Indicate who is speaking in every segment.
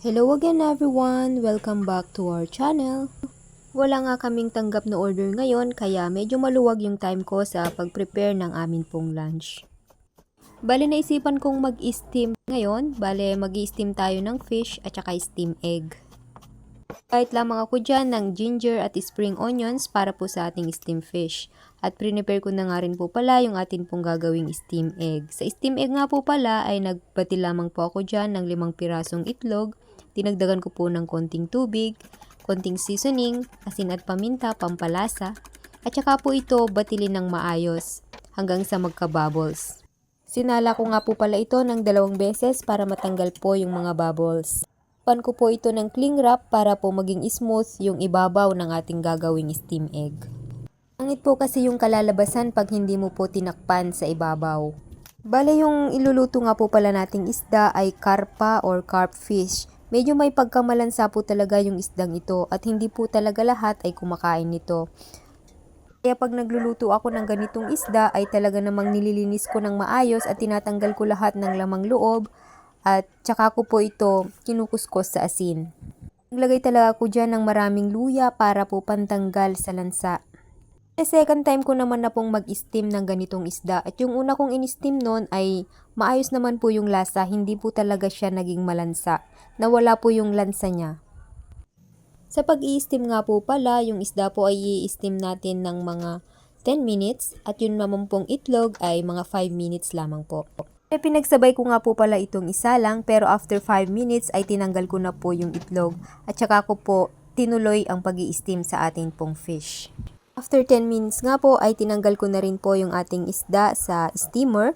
Speaker 1: Hello again everyone! Welcome back to our channel. Wala nga kaming tanggap na order ngayon kaya medyo maluwag yung time ko sa pag-prepare ng amin pong lunch. Bale naisipan kong mag-steam ngayon. Bale mag-steam tayo ng fish at saka steam egg. Kahit lamang ako dyan ng ginger at spring onions para po sa ating steam fish. At prepare ko na nga rin po pala yung atin pong gagawing steam egg. Sa steam egg nga po pala ay nagbati lamang po ako dyan ng 5 pirasong itlog. Dinagdagan ko po ng konting tubig, konting seasoning, asin at paminta, pampalasa. At saka po ito batilin ng maayos hanggang sa magka-bubbles. Sinala ko nga po pala ito ng 2 beses para matanggal po yung mga bubbles. Pan ko po ito ng cling wrap para po maging smooth yung ibabaw ng ating gagawing steam egg. Pangit po kasi yung kalalabasan pag hindi mo po tinakpan sa ibabaw. Bale yung iluluto nga po pala nating isda ay karpa or carp fish. Medyo may pagkamalansa po talaga yung isdang ito at hindi po talaga lahat ay kumakain nito. Kaya pag nagluluto ako ng ganitong isda ay talaga namang nililinis ko ng maayos at tinatanggal ko lahat ng lamang loob at tsaka ko po ito kinukuskus sa asin. Naglagay talaga ako dyan ng maraming luya para po pantanggal sa lansa. Second time ko naman na pong mag-steam ng ganitong isda at yung una kong in-steam noon ay maayos naman po yung lasa, hindi po talaga siya naging malansa, nawala po yung lansa niya. Sa pag-i-steam nga po pala, yung isda po ay i-steam natin ng mga 10 minutes at yung naman pong itlog ay mga 5 minutes lamang po. Pinagsabay ko nga po pala itong isa lang pero after 5 minutes ay tinanggal ko na po yung itlog at saka ko po tinuloy ang pag-i-steam sa ating pong fish. After 10 minutes nga po ay tinanggal ko na rin po yung ating isda sa steamer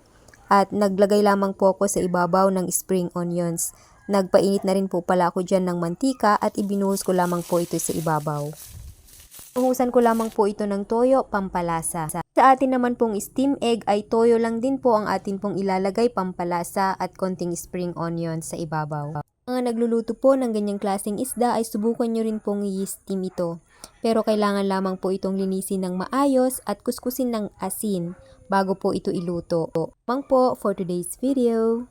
Speaker 1: at naglagay lamang po ako sa ibabaw ng spring onions. Nagpainit na rin po pala ako dyan ng mantika at ibinuhos ko lamang po ito sa ibabaw. Buhusan ko lamang po ito ng toyo, pampalasa. Sa atin naman pong steam egg ay toyo lang din po ang atin pong ilalagay, pampalasa at konting spring onions sa ibabaw. Mga nagluluto po ng ganyang klaseng isda ay subukan nyo rin pong i-steam ito. Pero kailangan lamang po itong linisin ng maayos at kuskusin ng asin bago po ito iluto. Mang po for today's video.